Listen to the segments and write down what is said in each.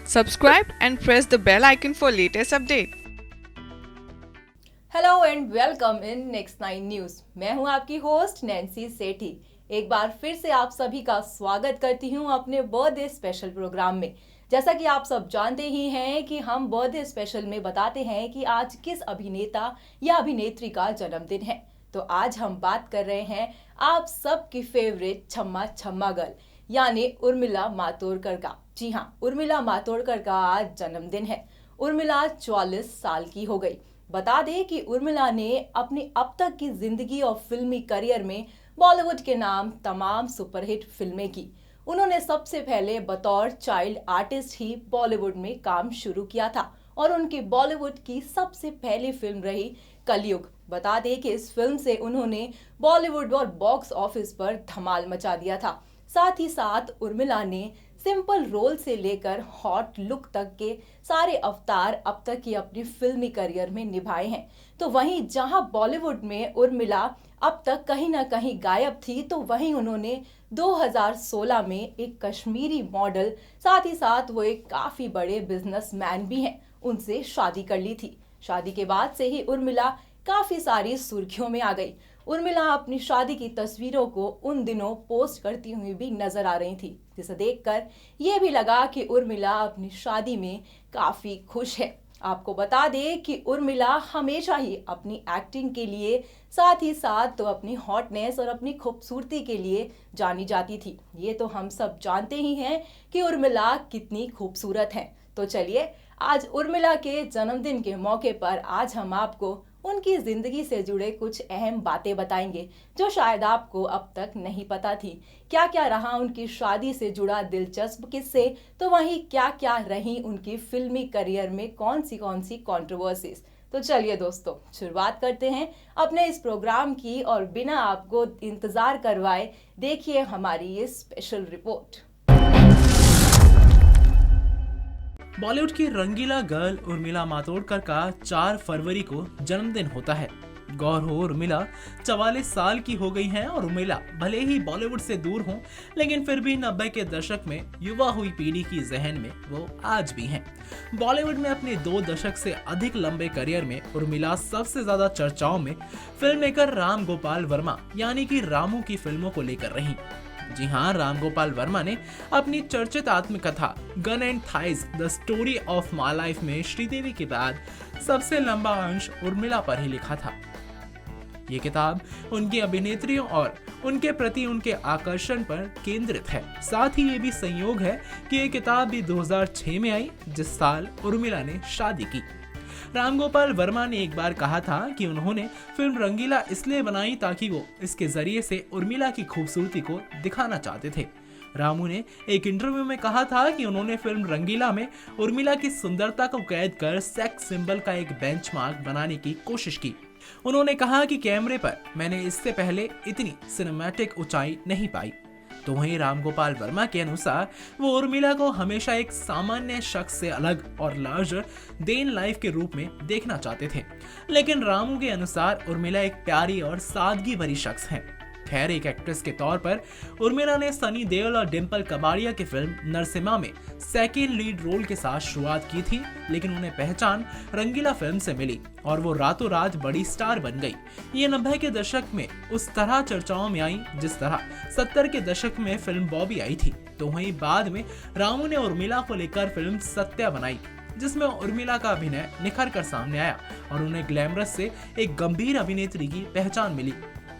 Subscribe and press the bell icon for latest update. Hello and welcome in next 9 news. मैं हूं आपकी host Nancy सेठी। एक बार फिर से आप सभी का स्वागत करती हूं अपने बर्थडे स्पेशल प्रोग्राम में। जैसा कि आप सब जानते ही हैं कि हम बर्थडे स्पेशल में बताते हैं कि आज किस अभिनेता या अभिनेत्री का जन्मदिन है। तो आज हम बात कर रहे हैं आप सबकी फेवरेट छम्मा छम्मा गर्ल यानी उर्मिला मातोंडकर का। जी हाँ, उर्मिला मातोंडकर का आज जन्मदिन है। उर्मिला 44 साल की हो गई। बता दें कि उर्मिला ने अपनी अब तक की जिंदगी और फिल्मी करियर में बॉलीवुड के नाम तमाम सुपरहिट फिल्में की। उन्होंने सबसे पहले बतौर चाइल्ड आर्टिस्ट ही बॉलीवुड में काम शुरू किया था और उनकी बॉलीवुड की सबसे पहली फिल्म रही कलयुग। बता दें कि इस फिल्म से उन्होंने बॉलीवुड और बॉक्स ऑफिस पर धमाल मचा दिया था। साथ ही साथ उर्मिला ने सिंपल रोल से लेकर हॉट लुक तक के सारे अवतार अब तक की अपनी फिल्मी करियर में निभाए हैं। तो वहीं जहां बॉलीवुड में उर्मिला अब तक कहीं ना कहीं गायब थी, तो वहीं उन्होंने 2016 में एक कश्मीरी मॉडल, साथ ही साथ वो एक काफी बड़े बिजनेसमैन भी हैं, उनसे शादी कर ली थी। शादी के बाद से ही उर्मिला काफी सारी सुर्खियों में आ गई। उर्मिला अपनी शादी की तस्वीरों को उन दिनों पोस्ट करती हुई भी नजर आ रही थी, जिसे देखकर ये भी लगा कि उर्मिला अपनी शादी में काफी खुश है। आपको बता दें कि उर्मिला हमेशा ही अपनी एक्टिंग के लिए, साथ ही साथ तो अपनी हॉटनेस और अपनी खूबसूरती के लिए जानी जाती थी। ये तो हम सब जानते ही हैं कि उर्मिला कितनी खूबसूरत है। तो चलिए, आज उर्मिला के जन्मदिन के मौके पर आज हम आपको उनकी जिंदगी से जुड़े कुछ अहम बातें बताएंगे जो शायद आपको अब तक नहीं पता थी। क्या क्या रहा उनकी शादी से जुड़ा दिलचस्प किस्से, तो वहीं क्या क्या रही उनकी फिल्मी करियर में कौन सी कंट्रोवर्सीज। तो चलिए दोस्तों, शुरुआत करते हैं अपने इस प्रोग्राम की और बिना आपको इंतजार करवाए देखिए हमारी ये स्पेशल रिपोर्ट। बॉलीवुड की रंगीला गर्ल उर्मिला मातोंडकर का 4 फरवरी को जन्मदिन होता है। गौर हो, उर्मिला 44 साल की हो गई हैं और उर्मिला भले ही बॉलीवुड से दूर हों, लेकिन फिर भी 90 के दशक में युवा हुई पीढ़ी की जहन में वो आज भी हैं। बॉलीवुड में अपने 2 दशक से अधिक लंबे करियर में उर्मिला सबसे ज्यादा चर्चाओं में फिल्म मेकर राम गोपाल वर्मा यानी कि रामू की फिल्मों को लेकर रही। जी हाँ, राम गोपाल वर्मा ने अपनी चर्चित आत्मकथा gun and thighs the story of my life में श्रीदेवी के बाद सबसे लंबा अंश उर्मिला पर ही लिखा था। ये किताब उनकी अभिनेत्रियों और उनके प्रति उनके आकर्षण पर केंद्रित है। साथ ही ये भी संयोग है कि ये किताब भी 2006 में आई, जिस साल उर्मिला ने शादी की। राम गोपाल वर्मा ने एक बार कहा था कि उन्होंने फिल्म रंगीला इसलिए बनाई ताकि वो इसके जरिए से उर्मिला की खूबसूरती को दिखाना चाहते थे। रामू ने एक इंटरव्यू में कहा था कि उन्होंने फिल्म रंगीला में उर्मिला की सुंदरता को कैद कर सेक्स सिंबल का एक बेंचमार्क बनाने की कोशिश की। उन्होंने कहा कि कैमरे पर मैंने इससे पहले इतनी सिनेमैटिक ऊंचाई नहीं पाई। तो वहीं रामगोपाल वर्मा के अनुसार वो उर्मिला को हमेशा एक सामान्य शख्स से अलग और लार्जर देन लाइफ के रूप में देखना चाहते थे, लेकिन रामू के अनुसार उर्मिला एक प्यारी और सादगी भरी शख्स है। खैर, एक एक्ट्रेस के तौर पर उर्मिला ने सनी देओल और डिम्पल कबाड़िया की फिल्म नरसिम्हा में सेकंड लीड रोल के साथ शुरुआत की थी, लेकिन उन्हें पहचान रंगीला फिल्म से मिली और वो रातों रात बड़ी स्टार बन गई। ये 90 के दशक में उस तरह चर्चाओं में आई जिस तरह 70 के दशक में फिल्म बॉबी आई थी। तो वहीं बाद में रामू ने उर्मिला को लेकर फिल्म सत्या बनाई, जिसमें उर्मिला का अभिनय निखर कर सामने आया और उन्हें ग्लैमरस से एक गंभीर अभिनेत्री की पहचान मिली।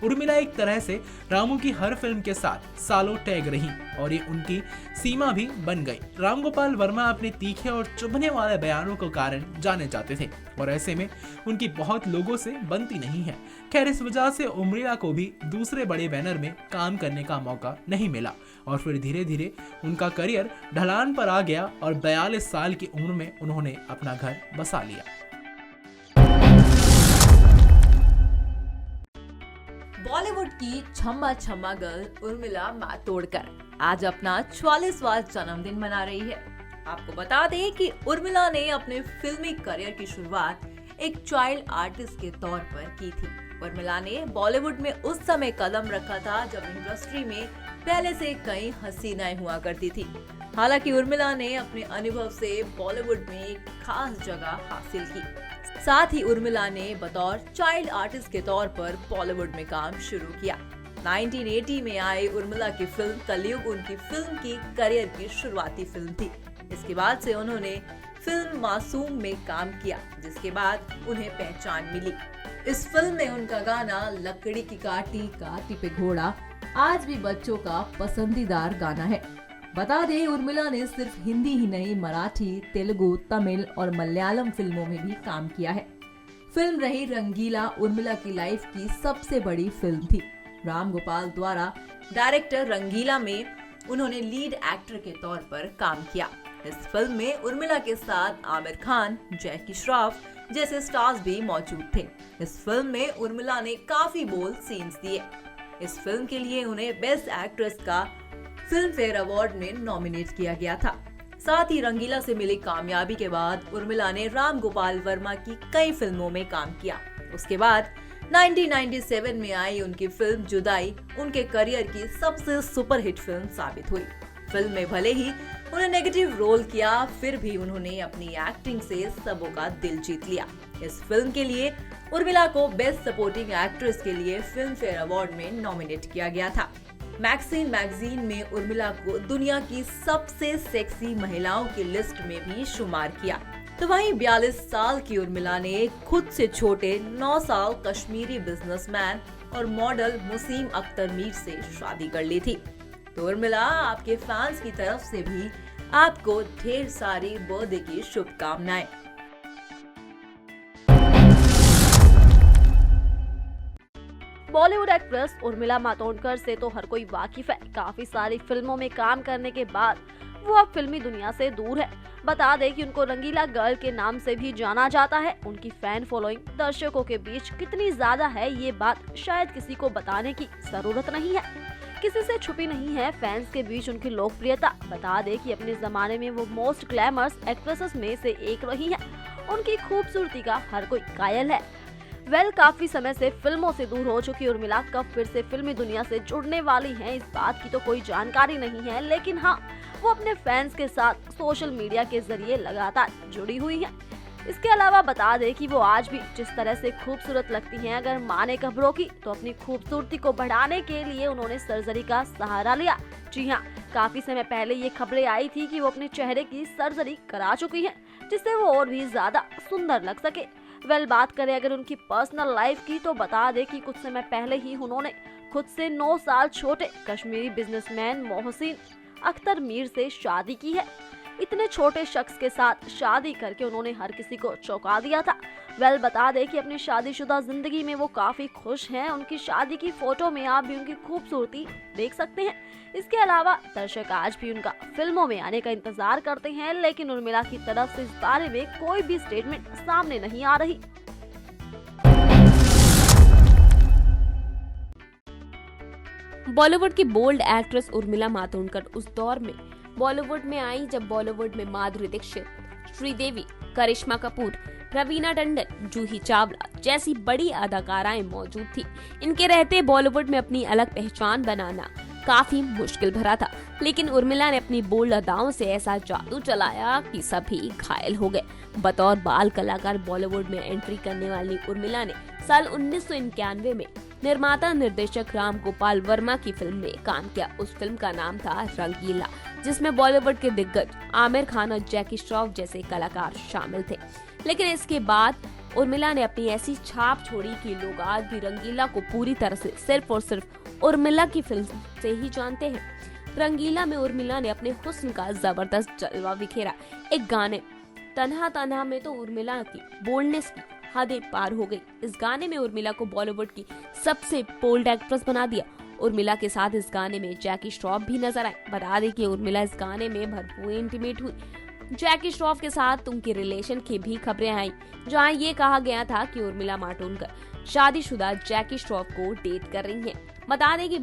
उर्मिला एक तरह से रामू की हर फिल्म के साथ सालों टैग रही और ये उनकी सीमा भी बन गई। राम गोपाल वर्मा अपने तीखे और चुभने वाले बयानों के कारण जाने जाते थे और ऐसे में उनकी बहुत लोगों से बनती नहीं है। खैर, इस वजह से उर्मिला को भी दूसरे बड़े बैनर में काम करने का मौका नहीं मिला और फिर धीरे धीरे उनका करियर ढलान पर आ गया और 42 साल की उम्र में उन्होंने अपना घर बसा लिया। बॉलीवुड की छम्मा छम्मा गर्ल उर्मिला मातोंडकर आज अपना 44वां जन्मदिन मना रही है। आपको बता दें कि उर्मिला ने अपने फिल्मी करियर की शुरुआत एक चाइल्ड आर्टिस्ट के तौर पर की थी। उर्मिला ने बॉलीवुड में उस समय कदम रखा था जब इंडस्ट्री में पहले से कई हसीनाएं हुआ करती थी। हालांकि उर्मिला ने अपने अनुभव से बॉलीवुड में एक खास जगह हासिल की। साथ ही उर्मिला ने बतौर चाइल्ड आर्टिस्ट के तौर पर बॉलीवुड में काम शुरू किया। 1980 में आई उर्मिला की फिल्म कलयुग उनकी फिल्म की करियर की शुरुआती फिल्म थी। इसके बाद से उन्होंने फिल्म मासूम में काम किया, जिसके बाद उन्हें पहचान मिली। इस फिल्म में उनका गाना लकड़ी की काटी काटी पे घोड़ा आज भी बच्चों का पसंदीदार गाना है। बता दें, उर्मिला ने सिर्फ हिंदी ही नहीं मराठी, तेलुगु, तमिल और मलयालम फिल्मों में भी काम किया है। फिल्म रही रंगीला उर्मिला की लाइफ की सबसे बड़ी फिल्म थी। राम गोपाल द्वारा डायरेक्टर रंगीला में उन्होंने लीड एक्टर के तौर पर काम किया। इस फिल्म में उर्मिला के साथ आमिर खान, जैकी श्रॉफ जैसे स्टार्स भी मौजूद थे। इस फिल्म में उर्मिला ने काफी बोल्ड सीन्स दिए। इस फिल्म के लिए उन्हें बेस्ट एक्ट्रेस का फिल्म फेयर अवार्ड में नॉमिनेट किया गया था। साथ ही रंगीला से मिली कामयाबी के बाद उर्मिला ने राम गोपाल वर्मा की कई फिल्मों में काम किया। उसके बाद 1997 में आई उनकी फिल्म जुदाई उनके करियर की सबसे सुपरहिट फिल्म साबित हुई। फिल्म में भले ही उन्हें नेगेटिव रोल किया, फिर भी उन्होंने अपनी एक्टिंग से सबों का दिल जीत लिया। इस फिल्म के लिए उर्मिला को बेस्ट सपोर्टिंग एक्ट्रेस के लिए फिल्म फेयर अवार्ड में नॉमिनेट किया गया था। मैगजीन में उर्मिला को दुनिया की सबसे सेक्सी महिलाओं की लिस्ट में भी शुमार किया। तो वहीं 42 साल की उर्मिला ने खुद से छोटे 9 साल कश्मीरी बिजनेसमैन और मॉडल मुसीम अख्तर मीर से शादी कर ली थी। तो उर्मिला, आपके फैंस की तरफ से भी आपको ढेर सारी बर्थडे की शुभकामनाएं। बॉलीवुड एक्ट्रेस उर्मिला मातोंडकर से तो हर कोई वाकिफ है। काफी सारी फिल्मों में काम करने के बाद वो अब फिल्मी दुनिया से दूर है। बता दें कि उनको रंगीला गर्ल के नाम से भी जाना जाता है। उनकी फैन फॉलोइंग दर्शकों के बीच कितनी ज्यादा है, ये बात शायद किसी को बताने की जरूरत नहीं है। किसी से छुपी नहीं है फैंस के बीच उनकी लोकप्रियता। बता दें कि अपने जमाने में वो मोस्ट ग्लैमरस एक्ट्रेसेस में से एक रही हैं। उनकी खूबसूरती का हर कोई कायल है। काफी समय से फिल्मों से दूर हो चुकी उर्मिला कब फिर से फिल्मी दुनिया से जुड़ने वाली हैं, इस बात की तो कोई जानकारी नहीं है, लेकिन हाँ, वो अपने फैंस के साथ सोशल मीडिया के जरिए लगातार जुड़ी हुई हैं। इसके अलावा बता दें कि वो आज भी जिस तरह से खूबसूरत लगती हैं, अगर माने खबरों की, तो अपनी खूबसूरती को बढ़ाने के लिए उन्होंने सर्जरी का सहारा लिया। जी हाँ, काफी समय पहले ये खबरें आई थी कि वो अपने चेहरे की सर्जरी करा चुकी हैं, जिससे वो और भी ज्यादा सुंदर लग सके। बात करें अगर उनकी पर्सनल लाइफ की, तो बता दें कि कुछ समय पहले ही उन्होंने खुद से 9 साल छोटे कश्मीरी बिजनेसमैन मोहसिन अख्तर मीर से शादी की है। इतने छोटे शख्स के साथ शादी करके उन्होंने हर किसी को चौंका दिया था। बता दें कि अपनी शादीशुदा जिंदगी में वो काफी खुश हैं। उनकी शादी की फोटो में आप भी उनकी खूबसूरती देख सकते हैं। इसके अलावा दर्शक आज भी उनका फिल्मों में आने का इंतजार करते हैं, लेकिन उर्मिला की तरफ से इस बारे में कोई भी स्टेटमेंट सामने नहीं आ रही। बॉलीवुड की बोल्ड एक्ट्रेस उर्मिला मातोंडकर उस दौर में बॉलीवुड में आई जब बॉलीवुड में माधुरी दीक्षित, श्रीदेवी, करिश्मा कपूर, रवीना टंडन, जूही चावला जैसी बड़ी अदाकाराएं मौजूद थी। इनके रहते बॉलीवुड में अपनी अलग पहचान बनाना काफी मुश्किल भरा था, लेकिन उर्मिला ने अपनी बोल्ड अदाओं से ऐसा जादू चलाया कि सभी घायल हो गए। बतौर बाल कलाकार बॉलीवुड में एंट्री करने वाली उर्मिला ने साल 1991 में निर्माता निर्देशक राम गोपाल वर्मा की फिल्म में काम किया। उस फिल्म का नाम था रंगीला, जिसमें बॉलीवुड के दिग्गज आमिर खान और जैकी श्रॉफ जैसे कलाकार शामिल थे। लेकिन इसके बाद उर्मिला ने अपनी ऐसी छाप छोड़ी कि लोग आज भी रंगीला को पूरी तरह से सिर्फ और सिर्फ उर्मिला की फिल्म से ही जानते हैं। रंगीला में उर्मिला ने अपने हुस्न का जबरदस्त जलवा बिखेरा। एक गाने तन्हा तन्हा में तो उर्मिला की बोल्डनेस की हदें पार हो गई। इस गाने में उर्मिला को बॉलीवुड की सबसे बोल्ड एक्ट्रेस बना दिया। उर्मिला के साथ इस गाने में जैकी श्रॉफ भी नजर आए। बता दें कि उर्मिला इस गाने में भरपूर इंटीमेट हुई। जैकी श्रॉफ के साथ उनके रिलेशन की भी खबरें आई, जहां ये कहा गया था कि उर्मिला मातोंडकर शादीशुदा जैकी श्रॉफ को डेट कर रही हैं। बता दें कि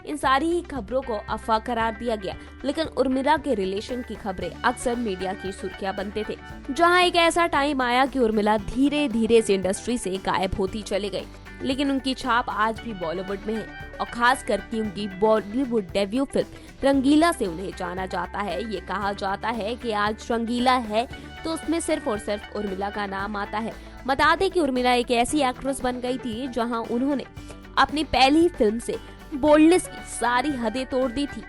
इन सारी ही खबरों को अफवाह करार दिया गया, लेकिन उर्मिला के रिलेशन की खबरें अक्सर मीडिया की सुर्खियां बनते थे। जहां एक ऐसा टाइम आया कि उर्मिला धीरे धीरे इस इंडस्ट्री से गायब होती चली गई, लेकिन उनकी छाप आज भी बॉलीवुड में है और खास करके उनकी बॉलीवुड डेब्यू फिल्म रंगीला से उन्हें जाना जाता है। ये कहा जाता है कि आज रंगीला है तो उसमें सिर्फ और सिर्फ उर्मिला का नाम आता है। बता दें कि उर्मिला एक ऐसी एक्ट्रेस बन गई थी जहां उन्होंने अपनी पहली फिल्म से बोल्डनेस की सारी हदें तोड़ दी थी।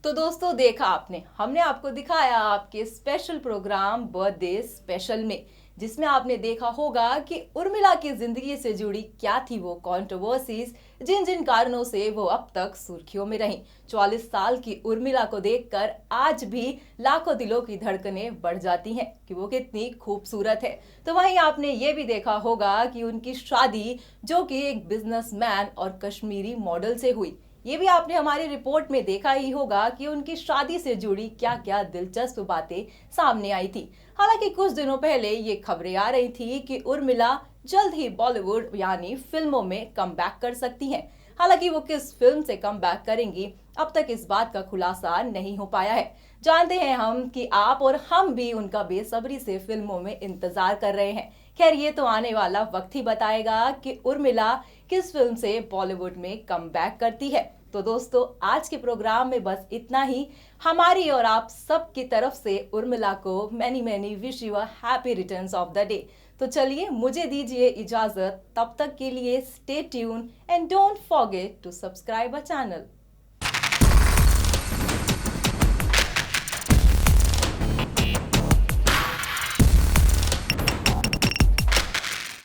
तो दोस्तों, देखा आपने, हमने आपको दिखाया आपके स्पेशल प्रोग्राम बर्थडे स्पेशल में, जिसमें आपने देखा होगा कि उर्मिला की जिंदगी से जुड़ी क्या थी वो कंट्रोवर्सीज, जिन जिन कारणों से वो अब तक सुर्खियों में रहीं। 44 साल की उर्मिला को देखकर आज भी लाखों दिलों की धड़कनें बढ़ जाती हैं कि वो कितनी खूबसूरत है। तो वहीं आपने ये भी देखा होगा कि उनकी शादी जो कि एक बिजनेसमैन और कश्मीरी मॉडल से हुई। ये भी आपने हमारी रिपोर्ट में देखा ही होगा कि उनकी शादी से जुड़ी क्या क्या दिलचस्प बातें सामने आई थी। हालांकि कुछ दिनों पहले ये खबरें आ रही थी कि उर्मिला जल्द ही बॉलीवुड यानी फिल्मों में कमबैक कर सकती हैं। हालांकि वो किस फिल्म से कमबैक करेंगी, अब तक इस बात का खुलासा नहीं हो पाया है। जानते हैं हम कि आप और हम भी उनका बेसब्री से फिल्मों में इंतजार कर रहे हैं। खैर, ये तो आने वाला वक्त ही बताएगा कि उर्मिला किस फिल्म से बॉलीवुड में कमबैक करती है। तो दोस्तों, आज के प्रोग्राम में बस इतना ही। हमारी और आप सब की तरफ से उर्मिला को many wish you a happy returns of the day. तो चलिए, मुझे दीजिए इजाजत। तब तक के लिए stay tune and don't forget to subscribe our channel.